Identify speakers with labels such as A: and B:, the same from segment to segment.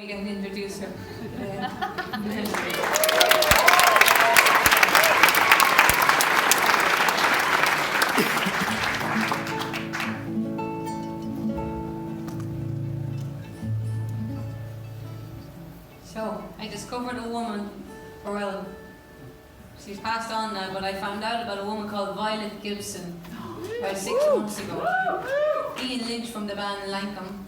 A: can introduce her. So, I discovered a woman, well, she's passed on now, but I found out about a woman called Violet Gibson about 6 months ago. Ian Lynch from the band Lancome.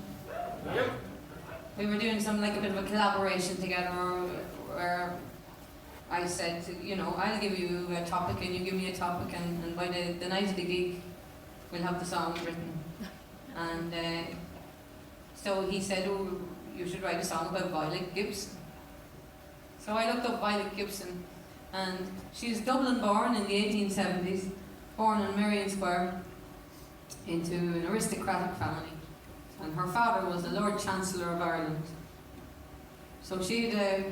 A: We were doing some, like a bit of a collaboration together where I said, you know, I'll give you a topic and you give me a topic, and by the night of the gig, we'll have the song written. And so he said, oh, you should write a song about Violet Gibson. So I looked up Violet Gibson, and she's Dublin born in the 1870s, born in Merrion Square into an aristocratic family. And her father was the Lord Chancellor of Ireland. So she had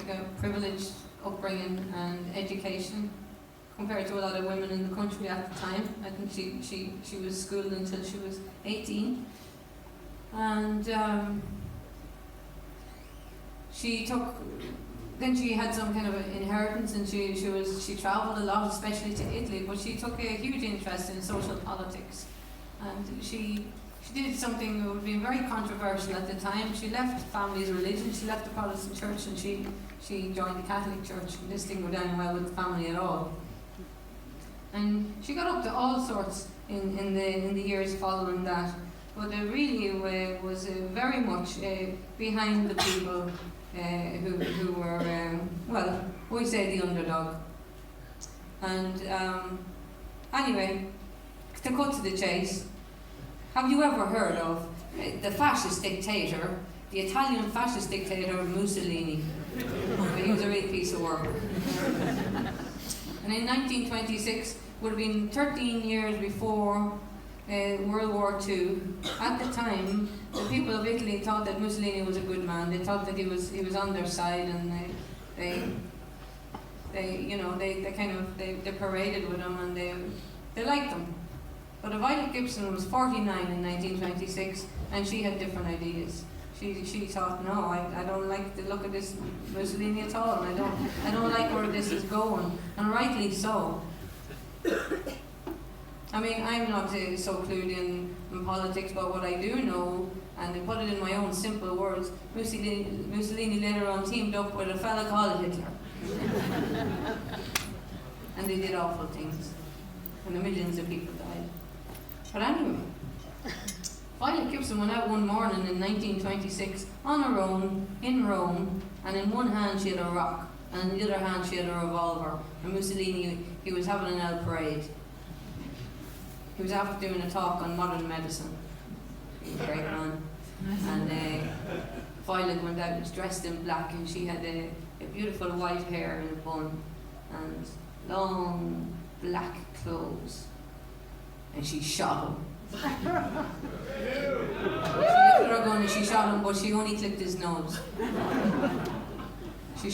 A: a privileged upbringing and education compared to a lot of women in the country at the time. I think she was schooled until she was 18. And then she had some kind of inheritance, and she travelled a lot, especially to Italy, but she took a huge interest in social politics. And she did something that would be very controversial at the time. She left family's religion, she left the Protestant church, and she joined the Catholic church. And this didn't go down well with the family at all. And she got up to all sorts in the years following that. But it really was very much behind the people who were, well, we say the underdog. And anyway, to cut to the chase, have you ever heard of the fascist dictator, the Italian fascist dictator Mussolini? He was a real piece of work. And in 1926, would have been 13 years before World War II. At the time, the people of Italy thought that Mussolini was a good man. They thought that he was on their side, and they paraded with him, and they liked him. But Violet Gibson was 49 in 1926, and she had different ideas. She thought, no, I don't like the look of this Mussolini at all, and I don't like where this is going, and rightly so. I mean, I'm not so clued in politics, but what I do know, and to put it in my own simple words, Mussolini later on teamed up with a fella called Hitler. And they did awful things, and millions of people died. But anyway, Violet Gibson went out one morning in 1926 on her own in Rome, and in one hand she had a rock, and in the other hand she had a revolver. And Mussolini, he was having an El Parade. He was after doing a talk on modern medicine. He was a great man. And Violet went out, was dressed in black, and she had a beautiful white hair in a bun, and long black clothes. And she shot him. She lifted her gun and she shot him, but she only clipped his nose. She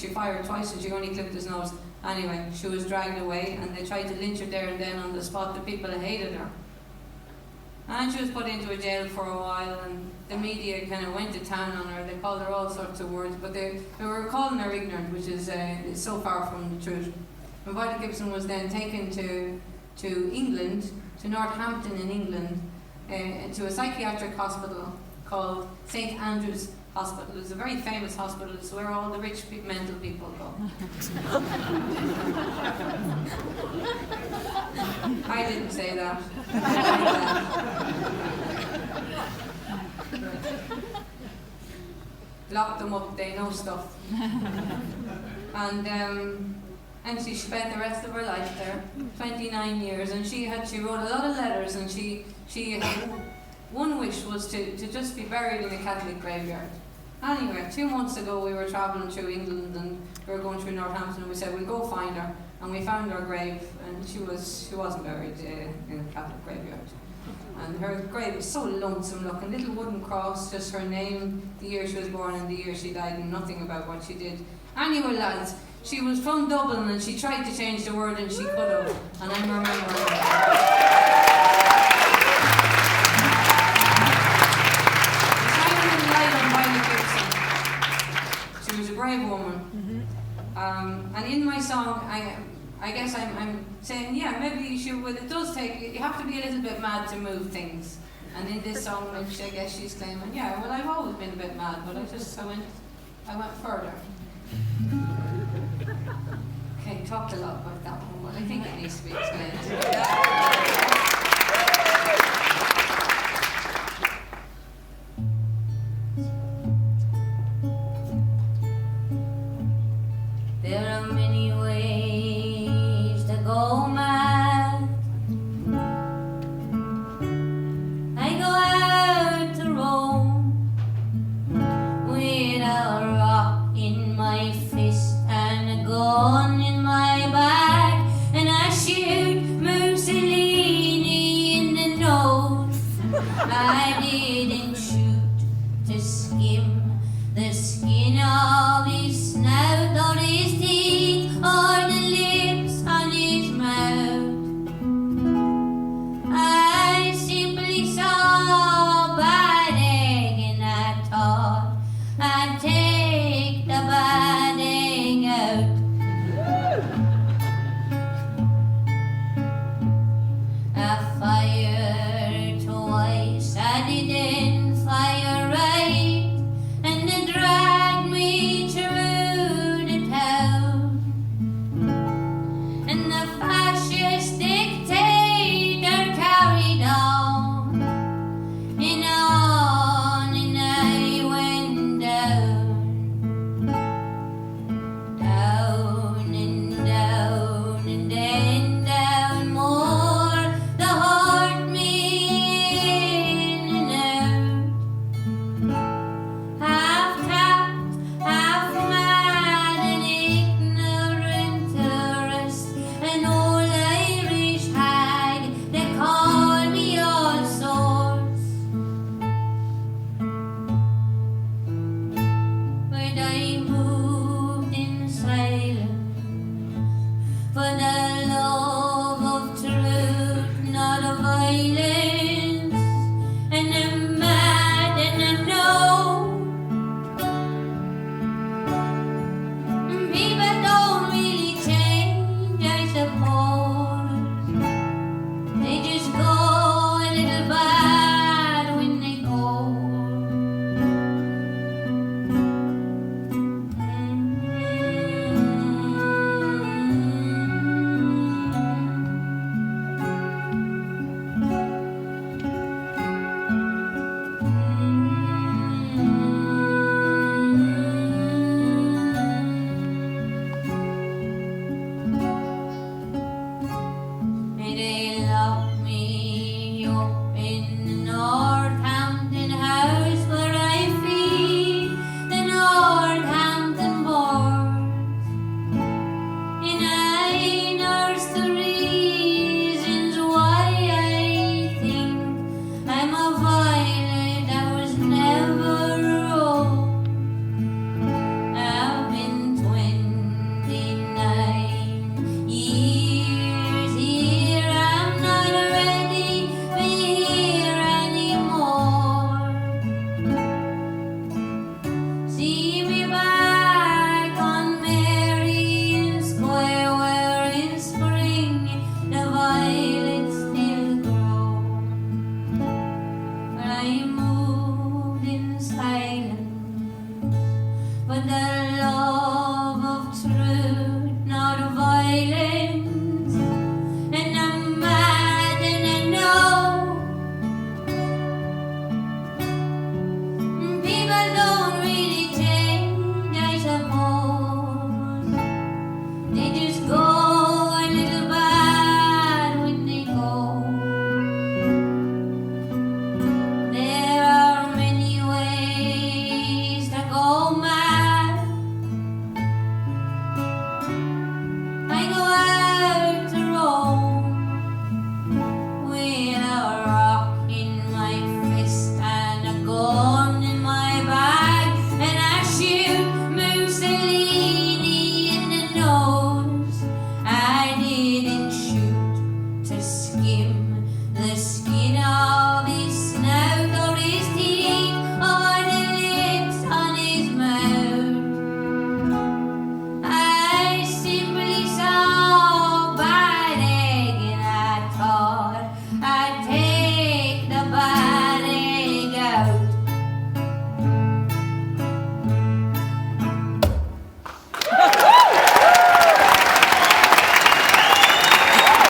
A: fired twice and she only clipped his nose. Anyway, she was dragged away, and they tried to lynch her there and then on the spot. The people hated her. And she was put into a jail for a while, and the media kind of went to town on her. They called her all sorts of words, but they were calling her ignorant, which is so far from the truth. And Violet Gibson was then taken to England, to Northampton in England, to a psychiatric hospital called St. Andrew's Hospital. It's a very famous hospital. It's where all the rich mental people go. I didn't say that. Lock them up, they know stuff. And she spent the rest of her life there, 29 years, and she wrote a lot of letters, and she had one wish was to just be buried in a Catholic graveyard. Anyway, 2 months ago we were travelling through England, and we were going through Northampton, and we said we'll go find her, and we found her grave, and she wasn't buried in a Catholic graveyard. And her grave was so lonesome looking, little wooden cross, just her name, the year she was born and the year she died, and nothing about what she did. Anyway, lads, she was from Dublin, and she tried to change the word, and she could have, and I'm remembering that. Shining light on Violet Gibson. brave woman. And in my song, I guess I'm saying, yeah, maybe you should, well, it does take, you have to be a little bit mad to move things. And in this song, which I guess she's claiming, yeah, well, I've always been a bit mad, but I went further. Okay, talked a lot about that one, but I think it needs to be explained.
B: There are many ways to go mad. I go out to roam with a rock in my fist and a gun in my bag, and I shoot Mussolini in the nose. I didn't shoot to skim the skin of his snout or his teeth or the lips on his mouth. I simply saw a bad egg and I thought I'd take the bad egg out. I fired twice, I didn't fire right, and they dragged me through the town. And the fascist dictator carried on, and I went down, down and down and then down more. The hurt me in and out. Half tapped, half mad, an ignorant tourist, an old Irish hag. They call me all sorts, but I moved in silence for the love of truth, not of violence. And I'm mad and I know people don't really change, I suppose. They just go a little bad when they go. They locked me up in the Northampton house where I feed the Northampton boys, and I nurse the reasons why I think I'm a violet that was never wrong. I've been 29 years here, I'm not ready to hear anymore. See me back on Marion Square, where in spring the violets still grow. But I moved in silence, but the